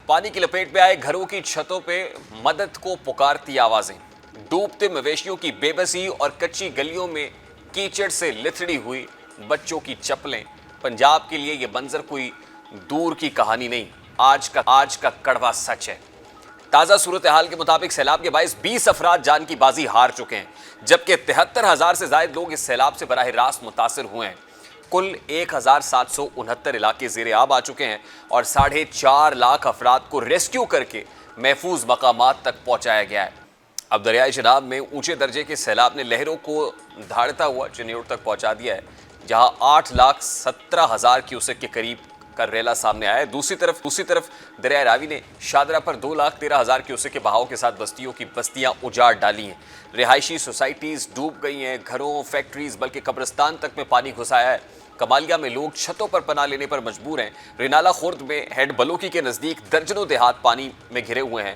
पानी की लपेट में आए घरों की छतों पे मदद को पुकारती आवाजें, डूबते मवेशियों की बेबसी और कच्ची गलियों में कीचड़ से लिथड़ी हुई बच्चों की चप्पलें। पंजाब के लिए यह मंजर कोई दूर की कहानी नहीं, आज का कड़वा सच है। ताजा सूरत हाल के मुताबिक सैलाब के बायस 20 अफराद जान की बाजी हार चुके हैं, जबकि 73,000 से ज्यादा लोग इस सैलाब से बराह रास्त मुतासिर हुए हैं। कुल 1,769 इलाके ज़ेरे आब आ चुके हैं और 4.5 लाख अफराद को रेस्क्यू करके महफूज मकामात तक पहुंचाया गया है। अब दरियाई शनाब में ऊंचे दर्जे के सैलाब ने लहरों को धाड़ता हुआ चिन्योट तक पहुंचा दिया है, जहां 8,17,000 क्यूसेक के करीब का रेला सामने आया है। दूसरी तरफ दरिया रावी ने शादरा पर 2,13,000 क्यूसेक के बहाव के साथ बस्तियां उजाड़ डाली हैं। रिहायशी सोसाइटीज डूब गई हैं, घरों, फैक्ट्रीज बल्कि कब्रिस्तान तक में पानी घुसाया है। कमालिया में लोग छतों पर पनाह लेने पर मजबूर हैं। रिनाला खुर्द में हेड बलोकी के नजदीक दर्जनों देहात पानी में घिरे हुए हैं।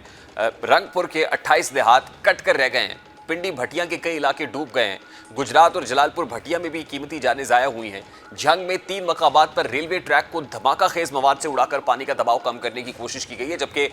रंगपुर के 28 देहात कट कर रह गए हैं। पिंडी भटिया के कई इलाके डूब गए हैं। गुजरात और जलालपुर भटिया में भी कीमती जानें ज़ाया हुई हैं। झंग में 3 मकामात पर रेलवे ट्रैक को धमाका खेज मवाद से उड़ाकर पानी का दबाव कम करने की कोशिश की गई है, जबकि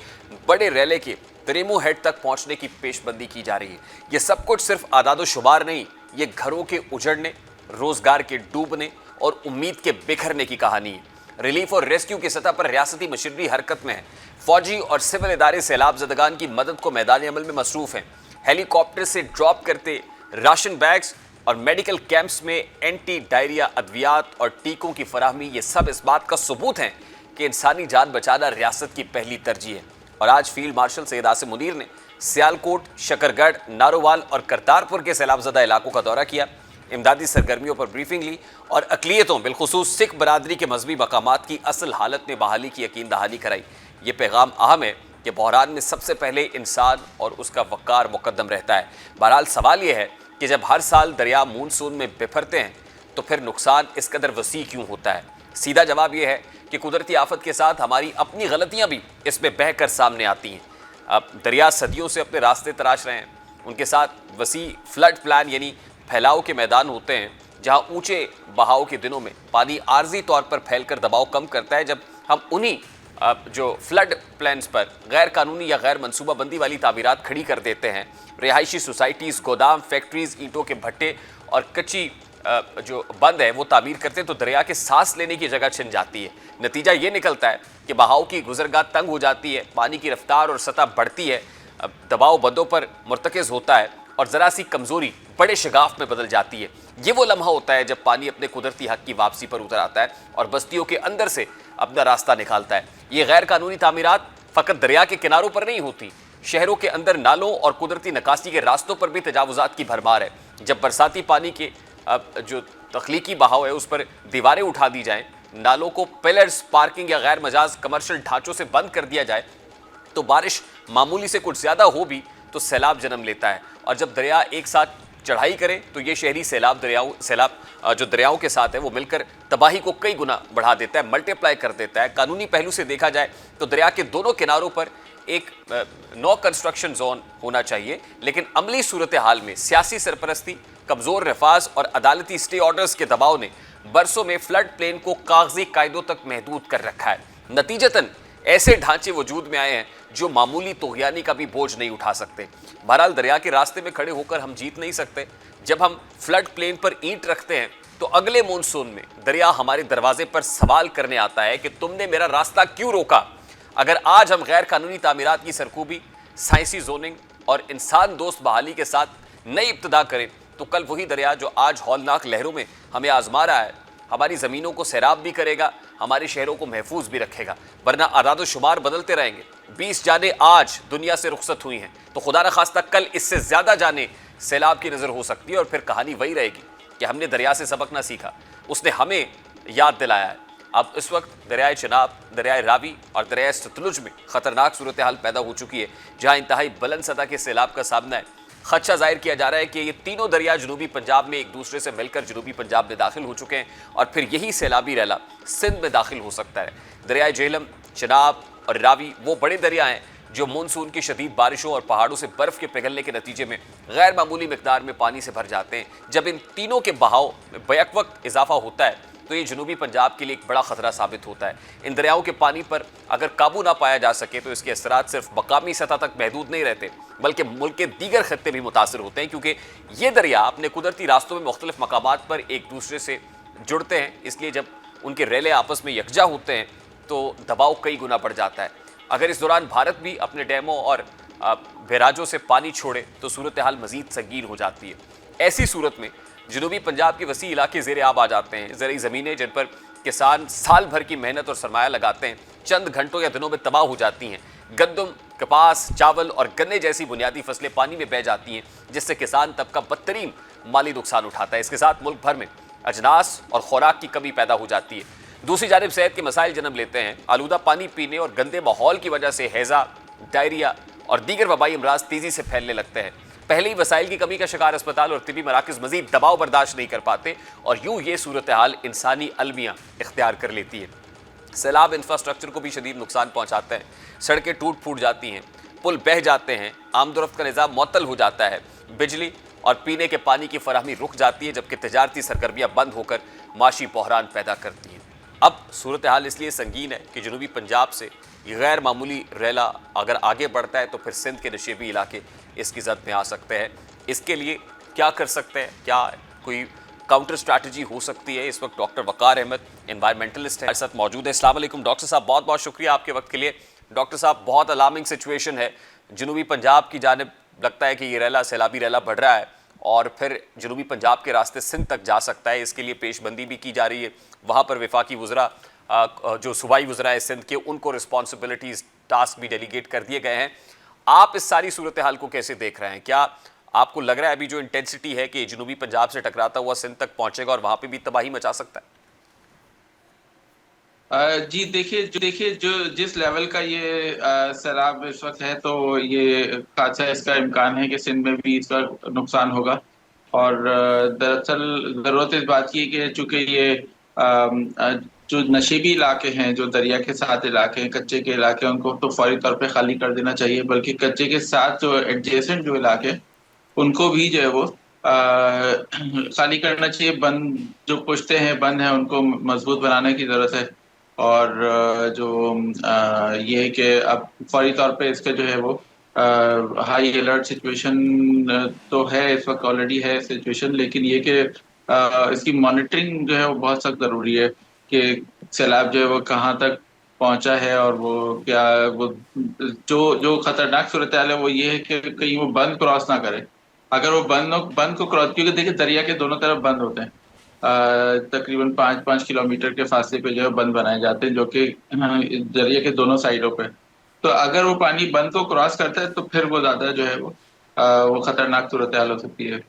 बड़े रेले के त्रेमो हेड तक पहुंचने की पेशबंदी की जा रही है। ये सब कुछ सिर्फ आदादो शुमार नहीं, ये घरों के उजड़ने, रोजगार के डूबने और उम्मीद के बिखरने की कहानी है। रिलीफ और रेस्क्यू की सतह पर रियासती मशीनरी हरकत में है। फौजी और सिविल इदारे सैलाब ज़दगान की मदद को मैदान अमल में मसरूफ हैं। हेलीकॉप्टर से ड्रॉप करते राशन बैग्स और मेडिकल कैंप्स में एंटी डायरिया अद्वियात और टीकों की फराहमी, ये सब इस बात का सबूत हैं कि इंसानी जान बचाना रियासत की पहली तरजीह है। और आज फील्ड मार्शल सैयद आसिम मुनीर ने सियालकोट, शकरगढ़, नारोवाल और करतारपुर के सैलाबज़दा इलाकों का दौरा किया, इमदादी सरगर्मियों पर ब्रीफिंग ली और अक़लियतों बिलखुसूस सिख बरादरी के मजहबी मकामात की असल हालत में बहाली की यकीन दहानी कराई। ये पैगाम अहम है कि बहरान में सबसे पहले इंसान और उसका वक़ार मुकद्दम रहता है। बहरहाल सवाल यह है कि जब हर साल दरिया मानसून में बिफरते हैं तो फिर नुकसान इस कदर वसी क्यों होता है? सीधा जवाब यह है कि कुदरती आफत के साथ हमारी अपनी गलतियाँ भी इसमें बहकर सामने आती हैं। अब दरिया सदियों से अपने रास्ते तराश रहे हैं, उनके साथ वसी फ्लड प्लान यानी फैलाव के मैदान होते हैं, जहाँ ऊँचे बहाव के दिनों में पानी आर्जी तौर पर फैलकर दबाव कम करता है। जब हम उन्हीं जो फ्लड प्लान्स पर गैर कानूनी या गैर मनसूबाबंदी वाली तामीरात खड़ी कर देते हैं, रिहायशी सोसाइटीज़, गोदाम, फैक्ट्रीज़, ईंटों के भट्टे और कच्ची जो बंद है वो तामीर करते हैं, तो दरिया के सांस लेने की जगह छिन जाती है। नतीजा ये निकलता है कि बहाव की गुजरगाह तंग हो जाती है, पानी की रफ्तार और सतह बढ़ती है, दबाव बंदों पर मुर्तकिज़ होता है और ज़रा सी कमज़ोरी बड़े शगाफ में बदल जाती है। ये वो लम्हा होता है जब पानी अपने कुदरती हक की वापसी पर उतर आता है और बस्तियों के अंदर से अपना रास्ता निकालता है। ये गैर कानूनी तामीरात फ़कत दरिया के किनारों पर नहीं होती, शहरों के अंदर नालों और कुदरती नकासी के रास्तों पर भी तजावुज़ात की भरमार है। जब बरसाती पानी के जो तख्लीकी बहाव है उस पर दीवारें उठा दी जाएँ, नालों को पिलर्स, पार्किंग या गैर मजाज कमर्शियल ढांचों से बंद कर दिया जाए, तो बारिश मामूली से कुछ ज़्यादा हो भी तो सैलाब जन्म लेता है। और जब दरिया एक साथ चढ़ाई करे तो ये शहरी सैलाब जो दरियाओं के साथ है वो मिलकर तबाही को कई गुना बढ़ा देता है, मल्टीप्लाई कर देता है। कानूनी पहलू से देखा जाए तो दरिया के दोनों किनारों पर एक नो कंस्ट्रक्शन जोन होना चाहिए, लेकिन अमली सूरत हाल में सियासी सरपरस्ती, कमज़ोर नफाज और अदालती स्टे ऑर्डर्स के दबाव ने बरसों में फ्लड प्लेन को कागजी कायदों तक महदूद कर रखा है। नतीजतन ऐसे ढांचे वजूद में आए हैं जो मामूली तोगयानी का भी बोझ नहीं उठा सकते। बहरहाल दरिया के रास्ते में खड़े होकर हम जीत नहीं सकते। जब हम फ्लड प्लेन पर ईंट रखते हैं तो अगले मानसून में दरिया हमारे दरवाजे पर सवाल करने आता है कि तुमने मेरा रास्ता क्यों रोका। अगर आज हम गैर कानूनी तामीरात की सरकूबी, साइंसी जोनिंग और इंसान दोस्त बहाली के साथ नई इब्तदा करें तो कल वही दरिया जो आज हौलनाक लहरों में हमें आजमा रहा है हमारी ज़मीनों को सैराब भी करेगा, हमारे शहरों को महफूज भी रखेगा। वरना आदाद शुमार बदलते रहेंगे। 20 जानें आज दुनिया से रुखसत हुई हैं तो खुदा न खास्ता कल इससे ज़्यादा जानें सैलाब की नज़र हो सकती है और फिर कहानी वही रहेगी कि हमने दरिया से सबक ना सीखा, उसने हमें याद दिलाया है। अब इस वक्त दरियाए चिनाब, दरियाए रावी और दरियाए सतलुज में ख़तरनाक सूरत हाल पैदा हो चुकी है, जहाँ इंतहाई बुलंद सतह के सैलाब का सामना है। खदशा जाहिर किया जा रहा है कि ये तीनों दरिया जनूबी पंजाब में एक दूसरे से मिलकर जनूबी पंजाब में दाखिल हो चुके हैं और फिर यही सैलाबी रैला सिंध में दाखिल हो सकता है। दरियाए झेलम, चिनाब और रावी वो बड़े दरिया हैं जो मानसून की शदीद बारिशों और पहाड़ों से बर्फ़ के पिघलने के नतीजे में गैर मामूली मिकदार में पानी से भर जाते हैं। जब इन तीनों के बहाव में बैक वक्त इजाफा होता है तो ये जनूबी पंजाब के लिए एक बड़ा खतरा साबित होता है। इन दरियाओं के पानी पर अगर काबू ना पाया जा सके तो इसके असरात सिर्फ मकामी सतह तक महदूद नहीं रहते, बल्कि मुल्क के दीगर खत्ते भी मुतासर होते हैं, क्योंकि ये दरिया अपने कुदरती रास्तों में मुख्तलिफ मकामात पर एक दूसरे से जुड़ते हैं। इसलिए जब उनके रेले आपस में यकजा होते हैं तो दबाव कई गुना बढ़ जाता है। अगर इस दौरान भारत भी अपने डैमों और बैराजों से पानी छोड़े तो सूरत हाल मजीद संगीन हो जाती है। ऐसी सूरत में जनूबी पंजाब के वसी इलाके ज़ेरे आब आ जाते हैं। ज़रूरी ज़मीनें जिन पर किसान साल भर की मेहनत और सरमाया लगाते हैं चंद घंटों या दिनों में तबाह हो जाती हैं। गंदम, कपास, चावल और गन्ने जैसी बुनियादी फसलें पानी में बह जाती हैं, जिससे किसान तबका बदतरीन माली नुकसान उठाता है। इसके साथ मुल्क भर में अजनास और खुराक की कमी पैदा हो जाती है। दूसरी जानिब सेहत के मसाइल जन्म लेते हैं। आलूदा पानी पीने और गंदे माहौल की वजह से हैज़ा, डायरिया और दीगर वबाई अमराज तेज़ी से फैलने लगते हैं। पहले ही वसाइल की कमी का शिकार अस्पताल और तिबी मराकज़ मजीद दबाव बर्दाश्त नहीं कर पाते और यूँ ये सूरत हाल इंसानी अलमियाँ इख्तियार कर लेती है। सैलाब इंफ्रास्ट्रक्चर को भी शदीद नुकसान पहुँचाता है। सड़कें टूट फूट जाती हैं, पुल बह जाते हैं, आमदोरफ्त का निज़ाम मुअत्तल हो जाता है, बिजली और पीने के पानी की फराहमी रुक जाती है, जबकि तजारती सरगर्मियाँ बंद होकर माशी बहरान पैदा करती हैं। अब सूरत हाल इसलिए संगीन है कि जनूबी पंजाब से गैर मामूली रेला अगर आगे बढ़ता है तो फिर सिंध के नशेबी इलाके इसकी जद में आ सकते हैं। इसके लिए क्या कर सकते हैं, क्या कोई काउंटर स्ट्रैटेजी हो सकती है? इस वक्त डॉक्टर वकार अहमद एनवायरमेंटलिस्ट हमारे साथ मौजूद है। अस्सलाम वालेकुम डॉक्टर साहब, बहुत बहुत शुक्रिया आपके वक्त के लिए। डॉक्टर साहब, बहुत अलार्मिंग सिचुएशन है जनूबी पंजाब की जानिब। लगता है कि ये रेला सैलाबी रेला बढ़ रहा है और फिर जनूबी पंजाब के रास्ते सिंध तक जा सकता है। इसके लिए पेशबंदी भी की जा रही है। वहाँ पर वफाकी वज़रा जो सूबाई वज़रा है सिंध के, उनको रिस्पॉन्सिबिलिटीज़ टास्क भी डेलीगेट कर दिए गए हैं। आप इस सारी सूरत हाल को कैसे देख रहे हैं? क्या आपको लग रहा है अभी जो इंटेंसिटी है कि जनूबी पंजाब से टकराता हुआ सिंध तक पहुंचेगा और वहाँ पे भी तबाही मचा सकता है? जी देखिए जो जिस लेवल का ये सैलाब इस वक्त है, तो ये खासा इसका इम्कान है कि सिंध में भी इसका नुकसान होगा। और दरअसल ज़रूरत इस बात की है कि चूंकि ये जो नशेबी इलाके हैं, जो दरिया के साथ इलाके हैं, कच्चे के इलाके हैं, उनको तो फौरी तौर पे खाली कर देना चाहिए। बल्कि कच्चे के साथ जो एडजेसेंट जो इलाके हैं उनको भी जो है वो खाली करना चाहिए। बंद जो पुश्ते हैं, बंद हैं, उनको मजबूत बनाने की ज़रूरत है। और ये है कि अब फौरी तौर पे इसका जो है वो हाई अलर्ट सिचुएशन तो है, इस वक्त ऑलरेडी है सिचुएशन। लेकिन ये कि इसकी मॉनिटरिंग जो है वो बहुत सख्त ज़रूरी है कि सैलाब जो है वो कहाँ तक पहुंचा है और वो क्या वो जो जो खतरनाक सूरत हाल है वो ये है कि कहीं वो बंद क्रॉस ना करे। अगर वो बंद को क्रॉस, क्योंकि देखिए दरिया के दोनों तरफ बंद होते हैं। तकरीबन 5-5 किलोमीटर के फासले पे जो है बंद बनाए जाते हैं, जो कि दरिया के दोनों साइडों पे। तो अगर वो पानी बंद को क्रॉस करता है तो फिर वो ज्यादा जो है वो खतरनाक सूरत हाल हो सकती है।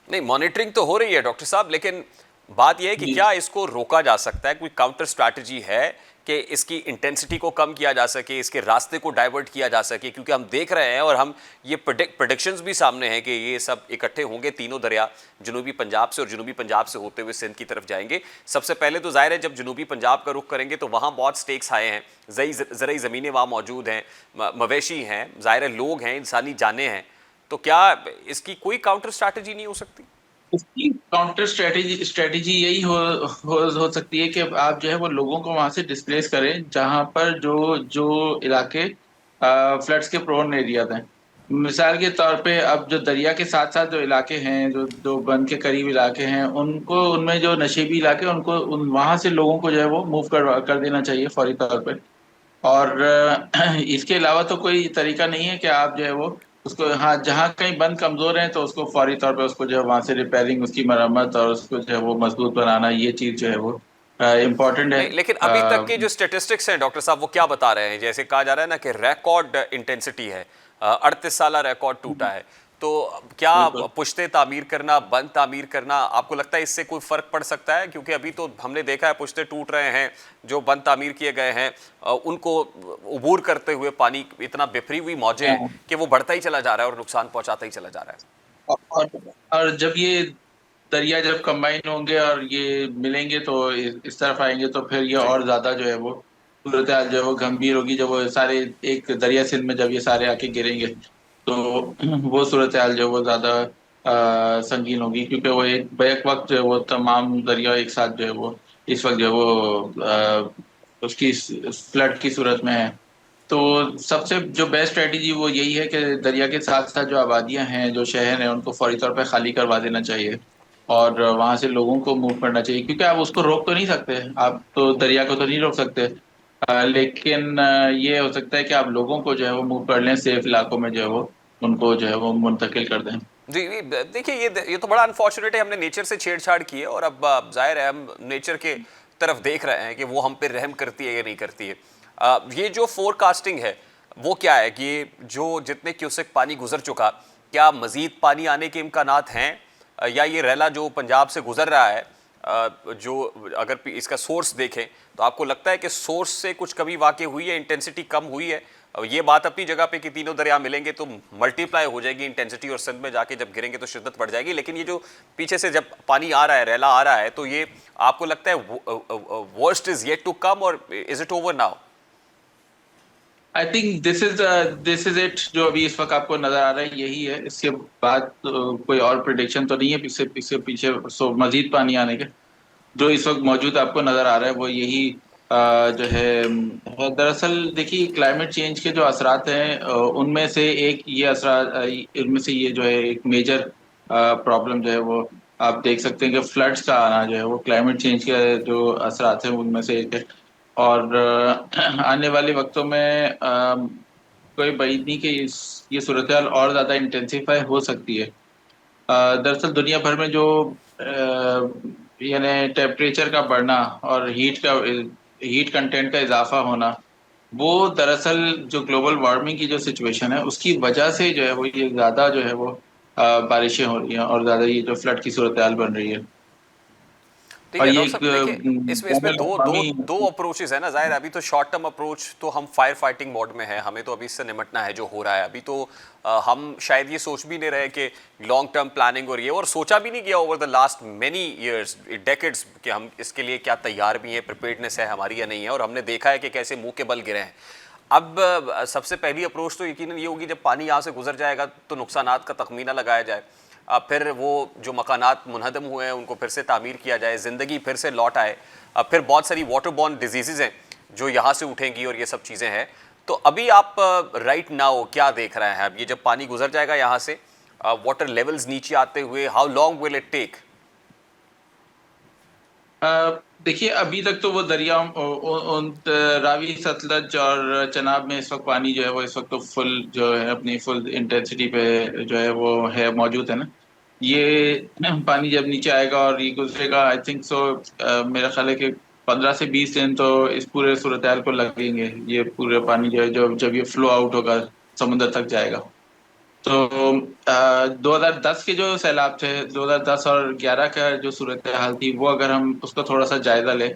नहीं, मॉनिटरिंग तो हो रही है डॉक्टर साहब, लेकिन बात यह है कि जी। क्या इसको रोका जा सकता है? कोई काउंटर स्ट्रैटेजी है कि इसकी इंटेंसिटी को कम किया जा सके, इसके रास्ते को डाइवर्ट किया जा सके? क्योंकि हम देख रहे हैं और हम ये प्रेडिक्शंस भी सामने हैं कि ये सब इकट्ठे होंगे, तीनों दरिया जनूबी पंजाब से और जनूबी पंजाब से होते हुए सिंध की तरफ जाएंगे। सबसे पहले तो जाहिर है जब जनूबी पंजाब का रुख करेंगे तो वहाँ बहुत स्टेक्स आए हैं, ज़रूरी ज़मीनें वहाँ मौजूद हैं, मवेशी हैं, जाहिर है लोग हैं, इंसानी जानें हैं। तो क्या इसकी कोई काउंटर स्ट्रैटेजी नहीं हो सकती? इसकी काउंटर स्ट्रेटेजी यही हो सकती है कि आप जो है वो लोगों को वहां से डिस्प्लेस करें जहां पर जो जो इलाके फ्लड्स के प्रोन एरियाज हैं। मिसाल के तौर पे अब जो दरिया के साथ साथ जो इलाके हैं, जो जो बंद के करीब इलाके हैं, उनको उनमें जो नशेबी इलाके हैं, उनको वहां से लोगों को जो है वो मूव कर देना चाहिए फौरी तौर पे। और इसके अलावा तो कोई तरीका नहीं है कि आप जो है वो उसको, हाँ, जहाँ कहीं बंद कमजोर है तो उसको फौरी तौर पे उसको जो है वहां से रिपेयरिंग, उसकी मरम्मत और उसको जो है वो मजबूत बनाना, ये चीज जो है वो इम्पोर्टेंट है। नहीं, लेकिन अभी तक के जो स्टेटिस्टिक्स हैं डॉक्टर साहब, वो क्या बता रहे हैं? जैसे कहा जा रहा है ना कि रिकॉर्ड इंटेंसिटी है, 38 साल रिकॉर्ड टूटा है। तो क्या बिल्कुल। पुश्ते तामीर करना, बंद तामीर करना, आपको लगता है इससे कोई फर्क पड़ सकता है? क्योंकि अभी तो हमने देखा है पुश्ते टूट रहे हैं, जो बंद तामीर किए गए हैं उनको उबूर करते हुए पानी इतना बिफरी हुई मौजें हैं कि वो बढ़ता ही चला जा रहा है और नुकसान पहुंचाता ही चला जा रहा है। और और जब ये दरिया जब कंबाइन होंगे और ये मिलेंगे तो इस तरफ आएंगे, तो फिर ये जी। और ज्यादा जो है वो सूरत हाल जो है वो गंभीर होगी। जब वो सारे एक दरिया सिंध में जब ये सारे आके गिरेंगे तो वो सूरत हाल जो है वो ज्यादा संगीन होगी, क्योंकि वो एक बैक वक्त जो है वो तमाम दरिया एक साथ जो है वो इस वक्त जो है वो उसकी फ्लड की सूरत में है। तो सबसे जो बेस्ट स्ट्रेटेजी वो यही है कि दरिया के साथ साथ जो आबादियां हैं, जो शहर हैं, उनको फौरी तौर पे खाली करवा देना चाहिए और वहां से लोगों को मूव करना चाहिए, क्योंकि आप उसको रोक तो नहीं सकते, आप तो दरिया को तो नहीं रोक सकते। लेकिन ये हो सकता है कि आप लोगों को जो है वो मूव कर लें, सेफ इलाकों में जो है वो उनको जो है वो मुंतकिल कर दें। जी जी, देखिए ये तो बड़ा अनफॉर्चुनेट है, हमने नेचर से छेड़छाड़ की है और अब जाहिर है हम नेचर के तरफ देख रहे हैं कि वो हम पे रहम करती है या नहीं करती है। ये जो फोरकास्टिंग है वो क्या है कि जो जितने क्यूसेक पानी गुजर चुका, क्या मजीद पानी आने के इम्कानात हैं, या ये रैला जो पंजाब से गुजर रहा है, जो अगर इसका सोर्स देखें तो आपको लगता है कि सोर्स से कुछ कमी वाकई हुई है, इंटेंसिटी कम हुई है? ये बात अपनी जगह पे कि तीनों दरिया मिलेंगे तो मल्टीप्लाई हो जाएगी इंटेंसिटी और सिंध में जाके जब गिरेंगे तो शिद्दत बढ़ जाएगी, लेकिन ये जो पीछे से जब पानी आ रहा है, रैला आ रहा है, तो ये आपको लगता है worst is yet to come और is it over now? I think this is it, जो अभी इस वक्त आपको नजर आ रहा है यही है। इसके बाद कोई और प्रिडिक्शन तो नहीं है पीछे पीछे पीछे मजीद पानी आने के। जो इस वक्त मौजूद आपको नजर आ रहा है वो यही जो है दरअसल देखिए क्लाइमेट चेंज के जो असरात हैं, उनमें से एक ये असरात, इनमें से ये जो है एक मेजर प्रॉब्लम जो है वो आप देख सकते हैं कि फ्लड्स का आना जो है वो क्लाइमेट चेंज के जो असरात हैं उनमें से एक है। और आने वाले वक्तों में कोई बड़ी नहीं कि ये सूरत हाल और ज़्यादा इंटेंसिफाई हो सकती है। दरअसल दुनिया भर में जो यानी टेम्परेचर का बढ़ना और हीट कंटेंट का इजाफा होना, वो दरअसल जो ग्लोबल वार्मिंग की जो सिचुएशन है उसकी वजह से जो है वो ये ज़्यादा जो है वो बारिशें हो रही हैं और ज़्यादा ये जो फ्लड की सूरत हाल बन रही है। ठीक और है ये डॉक्टर एक साहब, देखिए इसमें बैनुल दो दो अक़वामी। दो अप्रोचेस है ना। जाहिर है अभी तो शॉर्ट टर्म अप्रोच तो हम फायर फाइटिंग मोड में है, हमें तो अभी इससे निपटना है जो हो रहा है अभी तो। हम शायद ये सोच भी नहीं रहे कि लॉन्ग टर्म प्लानिंग और ये, और सोचा भी नहीं गया over the last many years decades कि हम इसके लिए क्या तैयार भी हैं, प्रिपेयर्डनेस है हमारी या नहीं है, और हमने देखा है कि कैसे मुंह के बल गिरे हैं। अब सबसे पहली अप्रोच तो यकीनन ये होगी जब पानी यहाँ से गुजर जाएगा तो नुकसानात का तखमीना लगाया जाए, फिर वो जो मकानात मुनहदम हुए हैं उनको फिर से तामीर किया जाए, ज़िंदगी फिर से लौट आए। फिर बहुत सारी वाटर बॉर्न डिजीज़ हैं जो यहाँ से उठेंगी और ये सब चीज़ें हैं। तो अभी आप राइट नाउ क्या देख रहे हैं? अब ये जब पानी गुजर जाएगा यहाँ से, वाटर लेवल्स नीचे आते हुए, how long will it take? देखिए अभी तक तो वो दरिया उन रावी, सतलज और चनाब में इस वक्त पानी जो है वो इस वक्त तो फुल जो है अपनी फुल इंटेंसिटी पे जो है वो है मौजूद है ना। ये पानी जब नीचे आएगा और ये गुजरेगा, आई थिंक सो मेरा ख्याल है कि 15 से 20 दिन तो इस पूरे सूरत हाल को लगेंगे। ये पूरे पानी जो है जो जब ये फ्लो आउट होगा समुद्र तक जाएगा। तो 2010 के जो सैलाब थे, 2010 और 11 का जो सूरत हाल थी, वो अगर हम उसका थोड़ा सा जायजा लें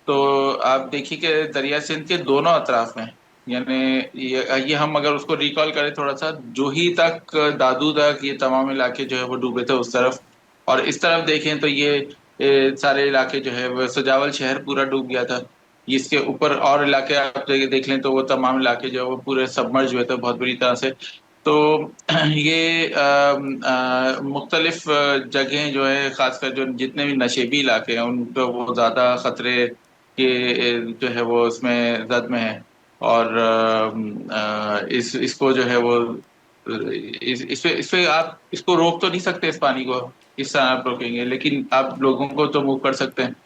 तो आप देखिए कि दरिया सिंध के दोनों अतराफ में, यानी ये हम अगर उसको रिकॉल करें थोड़ा सा, जूही तक, दादू तक, ये तमाम इलाके जो है वो डूबे थे उस तरफ। और इस तरफ देखें तो ये सारे इलाके जो है वो सजावल शहर पूरा डूब गया था। इसके ऊपर और इलाके आप देख लें तो वो तमाम इलाके जो है वो पूरे सबमर्ज हुए थे बहुत बुरी तरह से। तो ये मुख्तलिफ जगहें जो है, खासकर जो जितने भी नशेबी इलाके हैं उनको वो ज़्यादा ख़तरे के जो है वो उसमें जद में है। और इसको जो है वो इस पे आप इसको रोक तो नहीं सकते, इस पानी को इस तरह आप रोकेंगे, लेकिन आप लोगों को तो मूव कर सकते हैं।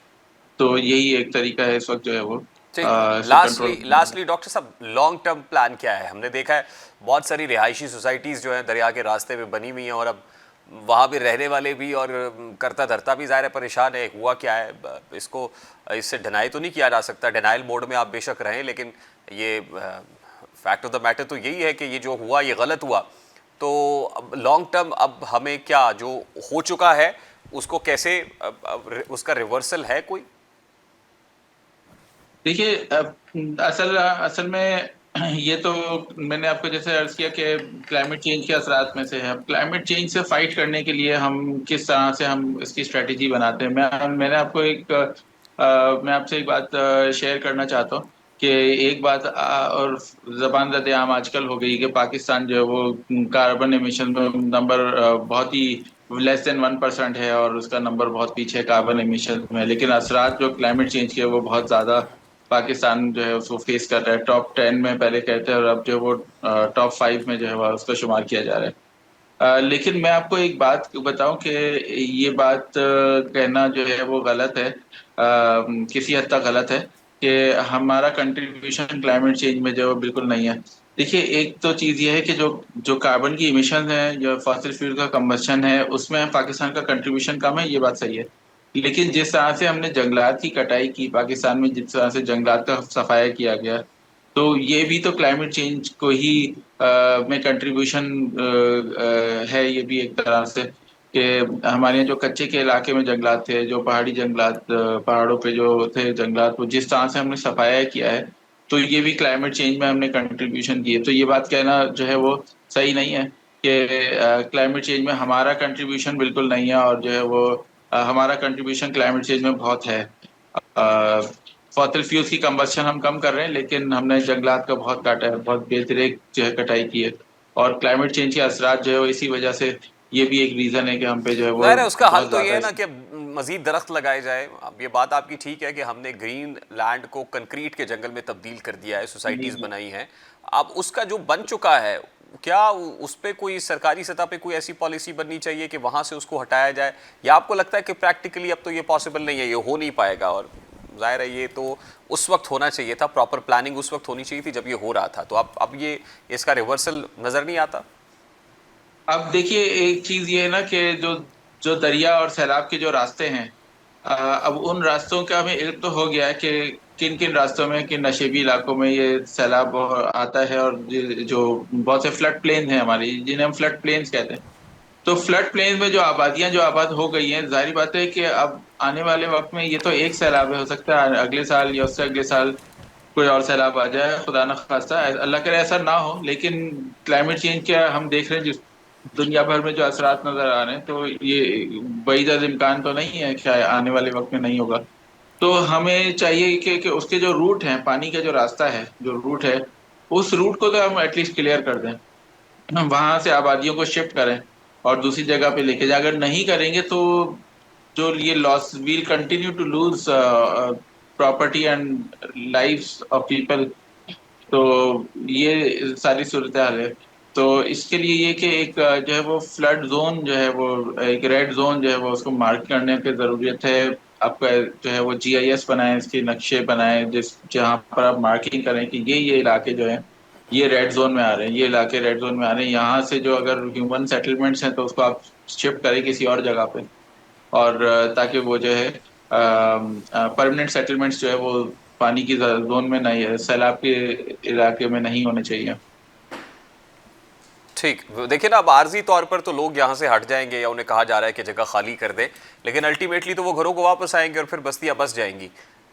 तो यही एक तरीका है इस वक्त जो है वो ठीक है, इसको कंट्रोल करने का। लास्टली डॉक्टर साहब, लॉन्ग टर्म प्लान क्या है? हमने देखा है बहुत सारी रिहायशी सोसाइटीज़ जो हैं दरिया के रास्ते में बनी हुई हैं, और अब वहाँ भी रहने वाले भी और करता धरता भी ज़ाहिर है परेशान है। हुआ क्या है इसको, इससे डिनाई तो नहीं किया जा सकता, डिनाइल मोड में आप बेशक रहें, लेकिन ये फैक्ट ऑफ द मैटर तो यही है कि ये जो हुआ ये गलत हुआ। तो अब लॉन्ग टर्म अब हमें क्या जो हो चुका है उसको कैसे, उसका रिवर्सल है कोई? देखिए असल असल में ये तो मैंने आपको जैसे अर्ज किया कि क्लाइमेट चेंज के असरात में से है। अब क्लाइमेट चेंज से फाइट करने के लिए हम किस तरह से हम इसकी स्ट्रेटेजी बनाते हैं, मैंने आपको मैं आपसे एक बात शेयर करना चाहता हूँ कि एक बात और ज़बान ज़द-ए-आम आजकल हो गई कि पाकिस्तान जो है वो कार्बन एमिशन में नंबर बहुत ही लेस देन 1% है और उसका नंबर बहुत पीछे है कार्बन एमिशन में, लेकिन असरात जो क्लाइमेट चेंज के वो बहुत ज़्यादा पाकिस्तान जो है उसको फेस कर रहा है। टॉप 10 में पहले कहते हैं और अब जो वो टॉप 5 में जो है वो उसका शुमार किया जा रहा है। लेकिन मैं आपको एक बात बताऊं कि ये बात कहना जो है वो गलत है, किसी हद तक गलत है कि हमारा कंट्रीब्यूशन क्लाइमेट चेंज में जो बिल्कुल नहीं है। देखिए, एक तो चीज़ ये है कि जो जो कार्बन की इमिशन है, जो फॉसिल फ्यूल का कंबशन है, उसमें पाकिस्तान का कंट्रीब्यूशन कम है, ये बात सही है। लेकिन जिस तरह से हमने जंगलात की कटाई की पाकिस्तान में, जिस तरह से जंगलात का सफाया किया गया, तो ये भी तो क्लाइमेट चेंज को ही में कंट्रीब्यूशन है। ये भी एक तरह से कि हमारे यहाँ जो कच्चे के इलाके में जंगलात थे, जो पहाड़ी जंगलात, पहाड़ों पे जो थे जंगलात, वो जिस तरह से हमने सफाया किया है, तो ये भी क्लाइमेट चेंज में हमने कंट्रीब्यूशन की है। तो ये बात कहना जो है वो सही नहीं है कि क्लाइमेट चेंज में हमारा कंट्रीब्यूशन बिल्कुल नहीं है, और जो है वो हमारा कंट्रीब्यूशन क्लाइमेट चेंज में बहुत है। फॉसिल फ्यूल्स की कंबशन हम कम कर रहे हैं, लेकिन हमने जंगलात का बहुत काटा है, बहुत बेतरक जो है कटाई की है। और क्लाइमेट चेंज के असरात जो है वो इसी वजह से, ये भी एक रीजन है कि हम पे जो है वो ज़ाहिर है उसका हल बहुत तो ये ज्यादा है ना कि मजीद दरख्त लगाए जाए। अब ये बात आपकी ठीक है कि हमने ग्रीन लैंड को कंक्रीट के जंगल में तब्दील कर दिया है, सोसाइटीज़ बनाई हैं। अब उसका जो बन चुका है, क्या उस पर कोई सरकारी सतह पे कोई ऐसी पॉलिसी बननी चाहिए कि वहाँ से उसको हटाया जाए, या आपको लगता है कि प्रैक्टिकली अब तो ये पॉसिबल नहीं है, ये हो नहीं पाएगा? और जाहिर है ये तो उस वक्त होना चाहिए था, प्रॉपर प्लानिंग उस वक्त होनी चाहिए थी जब ये हो रहा था। तो अब ये इसका रिवर्सल नज़र नहीं आता? अब देखिए, एक चीज ये है ना कि जो जो दरिया और सैलाब के जो रास्ते हैं, अब उन रास्तों का हमें इल्म तो हो गया है कि किन किन रास्तों में, किन नशेबी इलाकों में ये सैलाब आता है। और जो बहुत से फ्लड प्लेन हैं हमारी, जिन्हें हम फ्लड प्लेन्स कहते हैं, तो फ्लड प्लेन में जो आबादियां जो आबाद हो गई हैं, जाहिर बात है कि अब आने वाले वक्त में ये तो एक सैलाब है, हो सकता है अगले साल या उससे अगले साल कोई और सैलाब आ जाए, खुदा न खास्ता, अल्लाह करे ऐसा ना हो। लेकिन क्लाइमेट चेंज के हम देख रहे हैं जिस दुनिया भर में जो असरात नजर आ रहे हैं, तो ये बईद अज इम्कान तो नहीं है कि आने वाले वक्त में नहीं होगा। तो हमें चाहिए कि उसके जो रूट हैं, पानी का जो रास्ता है, जो रूट है, उस रूट को तो हम एटलीस्ट क्लियर कर दें, हम वहां से आबादियों को शिफ्ट करें और दूसरी जगह पे लेके जाए। अगर नहीं करेंगे तो जो ये loss, will continue to lose property and lives of people. तो ये सारी सूरत हाल है। तो इसके लिए ये कि एक जो है वो फ्लड जोन जो है वो, एक रेड जोन जो है वो, उसको मार्क करने की ज़रूरत है। आपका जो है वो GIS बनाएं, इसके नक्शे बनाएं, जिस जहाँ पर आप मार्किंग करें कि ये इलाके जो हैं ये रेड जोन में आ रहे हैं, ये इलाके रेड जोन में आ रहे हैं। यहाँ से जो अगर ह्यूमन सेटलमेंट्स हैं तो उसको आप शिफ्ट करें किसी और जगह पे, और ताकि वो जो है परमानेंट सेटलमेंट्स जो है वो पानी की जोन में नहीं है, सैलाब के इलाके में नहीं होने चाहिए। ठीक, देखिए ना, अब आर्जी तौर पर तो लोग यहाँ से हट जाएंगे या उन्हें कहा जा रहा है कि जगह खाली कर दें, लेकिन अल्टीमेटली तो वो घरों को वापस आएंगे और फिर बस्तियाँ बस जाएंगी।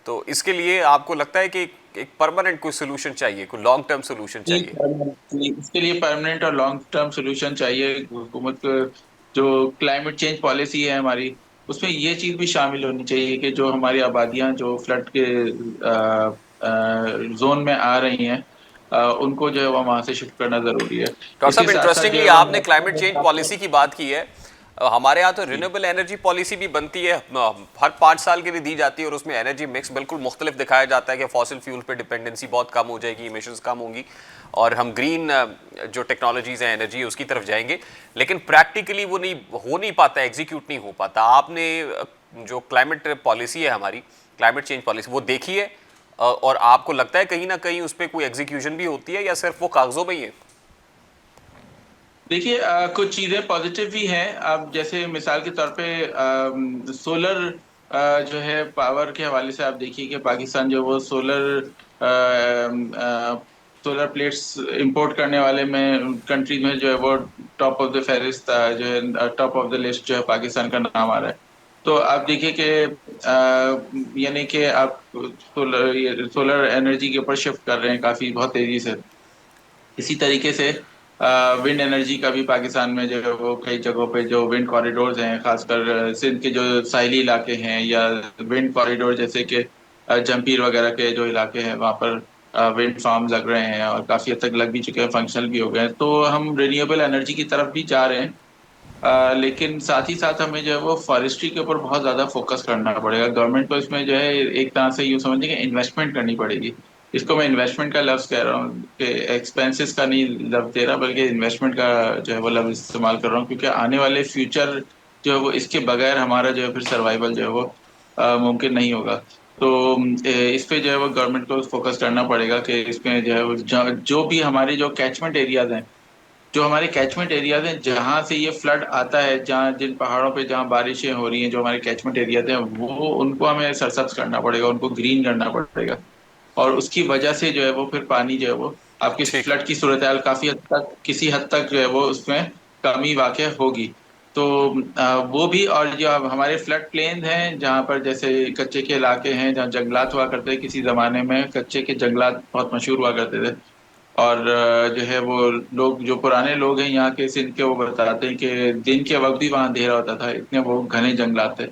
तो इसके लिए आपको लगता है कि एक परमानेंट कोई सोल्यूशन चाहिए, कोई लॉन्ग टर्म सोल्यूशन चाहिए? इसके लिए परमानेंट और लॉन्ग टर्म सोल्यूशन चाहिए। हुकूमत को जो क्लाइमेट चेंज पॉलिसी है हमारी, उसमें ये चीज़ भी शामिल होनी चाहिए कि जो हमारी आबादियां जो फ्लड के जोन में आ रही हैं, उनको जो है वो वहां से शिफ्ट करना जरूरी है। डॉक्टर इसके साहब, साथ साथ जो इंटरेस्टिंगली है वो आपने क्लाइमेट चेंज पॉलिसी की बात की है। हमारे यहाँ तो जी रिन्यूएबल एनर्जी पॉलिसी भी बनती है, हर 5 साल के लिए दी जाती है, और उसमें एनर्जी मिक्स बिल्कुल मुख्तलिफ दिखाया जाता है कि फॉसिल फ्यूल पे डिपेंडेंसी बहुत कम हो जाएगी, इमिशंस कम होंगी, और हम ग्रीन जो टेक्नोलॉजीज हैं एनर्जी उसकी तरफ जाएंगे। लेकिन प्रैक्टिकली वो नहीं हो नहीं पाता, एग्जीक्यूट नहीं हो पाता। आपने जो क्लाइमेट पॉलिसी है हमारी, क्लाइमेट चेंज पॉलिसी, वो देखी है? और आपको लगता है कहीं ना कहीं उस पर कोई एग्जीक्यूशन भी होती है, या सिर्फ वो कागजों में ही है? देखिए, कुछ चीज़ें पॉजिटिव भी हैं। अब जैसे मिसाल के तौर पे सोलर जो है पावर के हवाले से आप देखिए कि पाकिस्तान जो वो सोलर प्लेट्स इंपोर्ट करने वाले में कंट्रीज में जो है वो टॉप ऑफ द फेरिस्त, जो है टॉप ऑफ द लिस्ट जो है पाकिस्तान का नाम आ रहा है। तो आप देखिए कि यानी कि आप सोलर एनर्जी के ऊपर शिफ्ट कर रहे हैं काफ़ी बहुत तेज़ी से। इसी तरीके से विंड एनर्जी का भी पाकिस्तान में जो है वो कई जगहों पे जो विंड कॉरिडोर्स हैं, खासकर सिंध के जो साहिली इलाके हैं, या विंड कॉरिडोर जैसे कि जमपीर वगैरह के जो इलाके हैं, वहाँ पर विंड फार्म लग रहे हैं और काफ़ी हद तक लग भी चुके हैं, फंक्शनल भी हो गए हैं। तो हम रिन्यूएबल एनर्जी की तरफ भी जा रहे हैं। लेकिन साथ ही साथ हमें जो है वो फॉरेस्ट्री के ऊपर बहुत ज़्यादा फोकस करना पड़ेगा। गवर्नमेंट को इसमें जो है एक तरह से यूँ समझिए कि इन्वेस्टमेंट करनी पड़ेगी। इसको मैं इन्वेस्टमेंट का लफ्ज़ कह रहा हूँ कि एक्सपेंसेस का नहीं लफ्ज़ दे रहा, बल्कि इन्वेस्टमेंट का जो है वो लफ्ज़ इस्तेमाल कर रहा हूँ, क्योंकि आने वाले फ्यूचर जो है वो इसके बगैर हमारा जो है फिर सर्वाइवल जो है वो मुमकिन नहीं होगा। तो इस पे जो है वो गवर्नमेंट को फोकस करना पड़ेगा कि इसमें जो है वो जो भी हमारे जो कैचमेंट एरियाज हैं, जो हमारे कैचमेंट एरियाज हैं जहाँ से ये फ्लड आता है, जहाँ जिन पहाड़ों पे जहाँ बारिशें हो रही हैं, जो हमारे कैचमेंट एरियाज हैं वो उनको हमें सरसब्ज करना पड़ेगा, उनको ग्रीन करना पड़ेगा। और उसकी वजह से जो है वो फिर पानी जो है वो आपकी ठीक। फ्लड की सूरत हाल काफी हद तक, किसी हद तक जो है वो उसमें कमी वाक़ होगी। तो वो भी, और जो अब हमारे फ्लड प्लेन हैं जहाँ पर जैसे कच्चे के इलाके हैं, जहाँ जंगलात हुआ करते हैं, किसी जमाने में कच्चे के जंगलात बहुत मशहूर हुआ करते थे। और जो है वो लोग, जो पुराने लोग हैं यहाँ के सिंध के, वो बताते हैं कि दिन के वक्त भी वहाँ अंधेरा होता था, इतने वो घने जंगलात थे।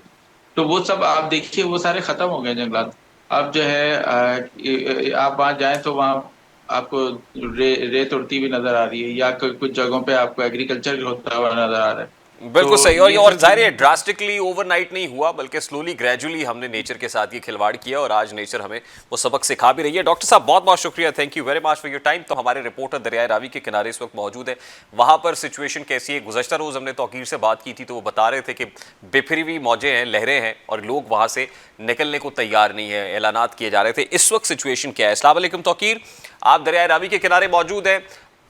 तो वो सब आप देखिए वो सारे खत्म हो गए जंगलात। अब जो है आप वहाँ जाएं तो वहाँ आपको रेत उड़ती हुई नजर आ रही है, या कुछ जगहों पे आपको एग्रीकल्चर होता हुआ नजर आ रहा है। बिल्कुल तो सही। और ये ये और सब जाहिर है चीजें। ड्रास्टिकली ओवरनाइट नहीं हुआ, बल्कि स्लोली ग्रेजुअली हमने नेचर के साथ ये खिलवाड़ किया और आज नेचर हमें वो सबक सिखा भी रही है। डॉक्टर साहब बहुत बहुत शुक्रिया, thank you very much for your time. तो हमारे रिपोर्टर दरियाए रावी के किनारे इस वक्त मौजूद है, वहां पर सिचुएशन कैसी है? गुज़श्ता रोज हमने तौकीर से बात की थी तो वो बता रहे थे कि बिफरी हुई मौजें हैं, लहरें हैं और लोग वहां से निकलने को तैयार नहीं है, ऐलानात किए जा रहे थे। इस वक्त सिचुएशन क्या है? अस्सलाम वालेकुम तौकीर, आप दरियाए रावी के किनारे मौजूद हैं,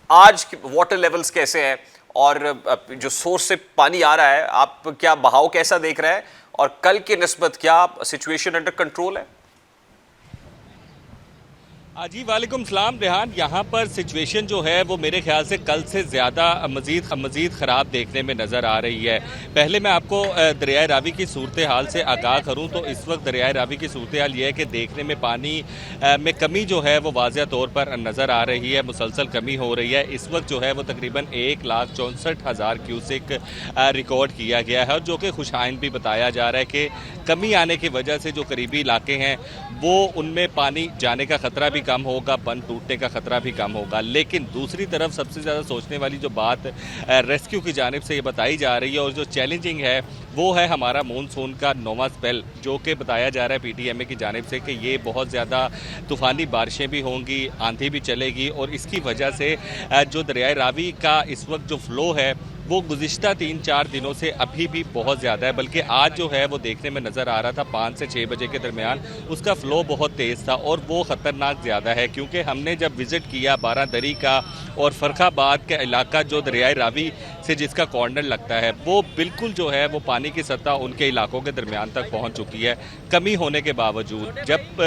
आज वाटर लेवल्स कैसे हैं और जो सोर्स से पानी आ रहा है, आप क्या बहाव कैसा देख रहे हैं और कल के निस्बत क्या सिचुएशन अंडर कंट्रोल है? जी वालेकुम सलाम रेहान। यहाँ पर सिचुएशन जो है वो मेरे ख्याल से कल से ज़्यादा मज़ीद ख़राब देखने में नज़र आ रही है। पहले मैं आपको दरियाए रावी की सूरत हाल से आगाह करूँ तो इस वक्त दरियाए रावी की सूरत हाल ये है कि देखने में पानी में कमी जो है वो वाज़ह तौर पर नज़र आ रही है, मुसलसल कमी हो रही है। इस वक्त जो है वो तकरीबन 1,64,000 क्यूसिक रिकॉर्ड किया गया है, और जो कि खुशाइन भी बताया जा रहा है कि कमी आने की वजह से जो करीबी इलाके हैं वो उनमें पानी जाने का ख़तरा भी कम होगा, बंद टूटने का खतरा भी कम होगा। लेकिन दूसरी तरफ सबसे ज़्यादा सोचने वाली जो बात रेस्क्यू की जानिब से ये बताई जा रही है और जो चैलेंजिंग है वो है हमारा मानसून का नौवां स्पेल, जो कि बताया जा रहा है पीटीएमए की जानिब से कि ये बहुत ज़्यादा तूफ़ानी बारिशें भी होंगी, आंधी भी चलेगी, और इसकी वजह से जो दरियाए रावी का इस वक्त जो फ़्लो है वो गुज़िश्ता 3-4 दिनों से अभी भी बहुत ज़्यादा है। बल्कि आज जो है वो देखने में नज़र आ रहा था 5 से 6 बजे के दरमियान उसका फ़्लो बहुत तेज़ था, और वो ख़तरनाक ज़्यादा है, क्योंकि हमने जब विज़िट किया बारादरी का और फ़र्खाबाद का इलाका जो दरियाए रावी से जिसका कॉर्नर लगता है, वो बिल्कुल जो है वो पानी की सतह उनके इलाकों के दरमियान तक पहुँच चुकी है कमी होने के बावजूद। जब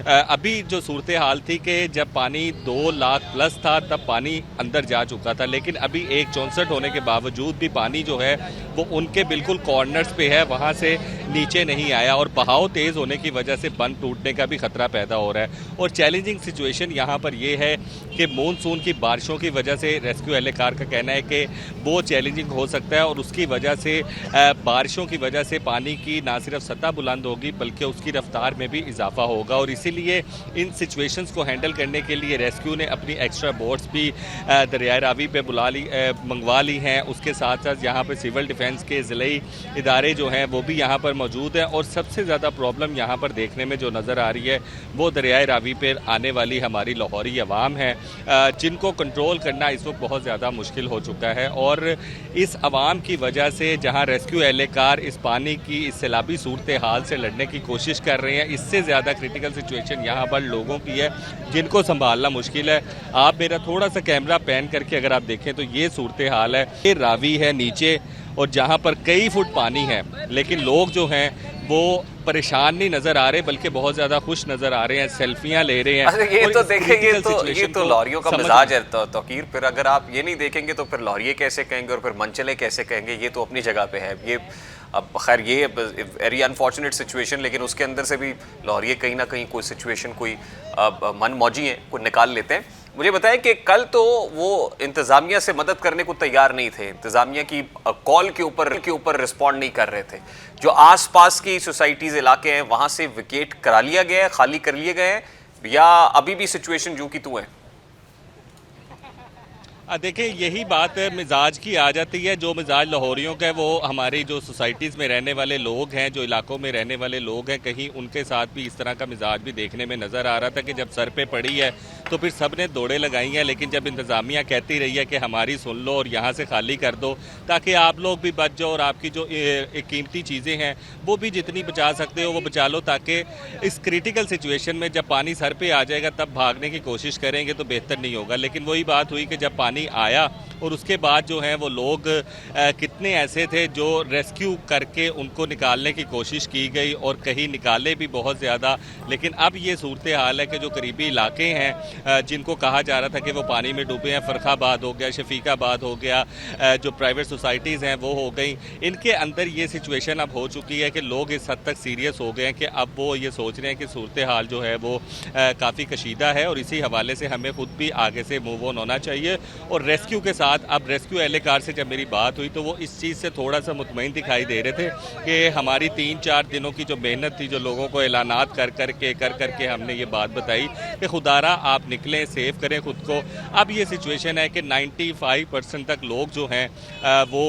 अभी जो सूरत हाल थी कि जब पानी 2 लाख प्लस था तब पानी अंदर जा चुका था, लेकिन अभी 164 होने के बावजूद भी पानी जो है वो उनके बिल्कुल कॉर्नर्स पे है, वहाँ से नीचे नहीं आया, और बहाव तेज़ होने की वजह से बंद टूटने का भी खतरा पैदा हो रहा है। और चैलेंजिंग सिचुएशन यहाँ पर ये है कि मानसून की बारिशों की वजह से रेस्क्यू एहलकार का कहना है कि वो चैलेंजिंग हो सकता है, और उसकी वजह से बारिशों की वजह से पानी की ना सिर्फ सतह बुलंद होगी बल्कि उसकी रफ्तार में भी इजाफा होगा। और इसीलिए इन सिचुएशंस को हैंडल करने के लिए रेस्क्यू ने अपनी एक्स्ट्रा बोट्स भी दरियाए रावी पे मंगवा ली हैं। उसके साथ साथ यहाँ पर सिविल डिफेंस के ज़िले इदारे जो हैं वो भी यहाँ पर मौजूद हैं, और सबसे ज़्यादा प्रॉब्लम यहाँ पर देखने में जो नज़र आ रही है वो दरियाए रावी पर आने वाली हमारी लाहौरी अवाम है, जिनको कंट्रोल करना इस वक्त बहुत ज़्यादा मुश्किल हो चुका है। और इस अवाम की वजह से जहाँ रेस्क्यू एहलकार इस पानी की इस सैलाबी सूरत हाल से लड़ने की कोशिश कर रहे हैं, इससे ज़्यादा क्रिटिकल सिचुएशन यहाँ पर लोगों की है जिनको संभालना मुश्किल है। आप मेरा थोड़ा सा कैमरा पैन करके अगर आप देखें तो ये सूरत हाल है, ये रावी है नीचे, और जहाँ पर कई फुट पानी है, लेकिन लोग जो हैं वो परेशान नहीं नजर आ रहे बल्कि बहुत ज्यादा खुश नजर आ रहे हैं, सेल्फियां ले रहे हैं। अच्छा, ये तो देखें, ये तो लॉरियों का मिजाज है तौकीर। फिर अगर आप ये नहीं देखेंगे तो फिर लॉरिये कैसे कहेंगे और फिर मनचले कैसे कहेंगे? ये तो अपनी जगह पे है। ये अब खैर ये वेरी अनफॉर्चुनेट सिचुएशन, लेकिन उसके अंदर से भी लॉरिये कहीं ना कहीं कोई सिचुएशन, कोई मन मौजी है, कोई निकाल लेते हैं। मुझे बताएं कि कल तो वो इंतज़ामिया से मदद करने को तैयार नहीं थे, इंतज़ामिया की कॉल के ऊपर रिस्पॉन्ड नहीं कर रहे थे। जो आसपास की सोसाइटीज़ इलाके हैं वहाँ से विकेट करा लिया गया है, खाली कर लिए गए हैं, या अभी भी सिचुएशन जो कि तू है? देखिए यही बात मिजाज की आ जाती है। जो मिजाज लाहौरियों का है वो हमारी जो सोसाइटीज़ में रहने वाले लोग हैं, जो इलाकों में रहने वाले लोग हैं, कहीं उनके साथ भी इस तरह का मिजाज भी देखने में नज़र आ रहा था कि जब सर पे पड़ी है तो फिर सब ने दौड़े लगाई हैं, लेकिन जब इंतज़ामिया कहती रही है कि हमारी सुन लो और यहाँ से खाली कर दो ताकि आप लोग भी बच जाओ और आपकी जो कीमती चीज़ें हैं वो भी जितनी बचा सकते हो वो बचा लो, ताकि इस क्रिटिकल सिचुएशन में जब पानी सर पे आ जाएगा तब भागने की कोशिश करेंगे तो बेहतर नहीं होगा। लेकिन वही बात हुई कि जब पानी आया और उसके बाद जो है वो लोग कितने ऐसे थे जो रेस्क्यू करके उनको निकालने की कोशिश की गई और कहीं निकाले भी बहुत ज़्यादा। लेकिन अब ये सूरत हाल है कि जो करीबी इलाके हैं जिनको कहा जा रहा था कि वो पानी में डूबे हैं, फ़रखाबाद हो गया, शफीकाबाद हो गया, जो प्राइवेट सोसाइटीज़ हैं वो हो गई, इनके अंदर ये सिचुएशन अब हो चुकी है कि लोग इस हद तक सीरियस हो गए हैं कि अब वो ये सोच रहे हैं कि सूरत हाल जो है वो काफ़ी कशीदा है और इसी हवाले से हमें खुद भी आगे से मूव ऑन होना चाहिए। और रेस्क्यू के साथ अब रेस्क्यू एहलकार से जब मेरी बात हुई तो वो इस चीज़ से थोड़ा सा मुतमईन दिखाई दे रहे थे कि हमारी 3-4 दिनों की जो मेहनत थी, जो लोगों को ऐलानात कर करके हमने ये बात बताई कि खुदारा आप निकलें, सेव करें खुद को। अब ये सिचुएशन है कि 95% तक लोग जो हैं वो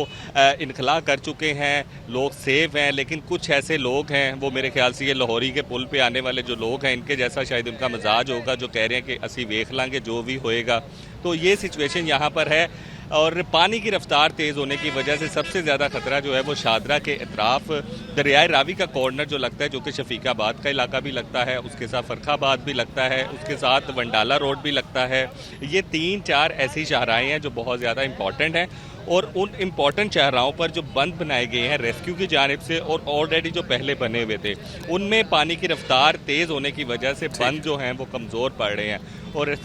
इनखला कर चुके हैं, लोग सेव हैं, लेकिन कुछ ऐसे लोग हैं, वो मेरे ख्याल से ये लाहौरी के पुल पे आने वाले जो लोग हैं इनके जैसा शायद उनका मिजाज होगा, जो कह रहे हैं कि असी वेख लांगे जो भी होएगा। तो ये सिचुएशन यहाँ पर है और पानी की रफ्तार तेज़ होने की वजह से सबसे ज़्यादा ख़तरा जो है वो शादरा के अतराफ़ दरियाए रावी का कॉर्नर जो लगता है, जो कि शफीकाबाद का इलाका भी लगता है, उसके साथ फ़रखाबाद भी लगता है, उसके साथ वंडाला रोड भी लगता है। ये 3-4 ऐसी शाहराएँ हैं जो बहुत ज़्यादा इंपॉर्टेंट हैं और उन इम्पॉर्टेंट शाहराहों पर जो बंद बनाए गए हैं रेस्क्यू की जानिब से और ऑलरेडी जो पहले बने हुए थे उनमें पानी की रफ्तार तेज़ होने की वजह से बंद जो हैं वो कमज़ोर पड़ रहे हैं। और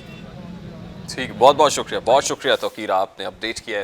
ठीक, बहुत बहुत शुक्रिया तौकीर, आपने अपडेट किया है।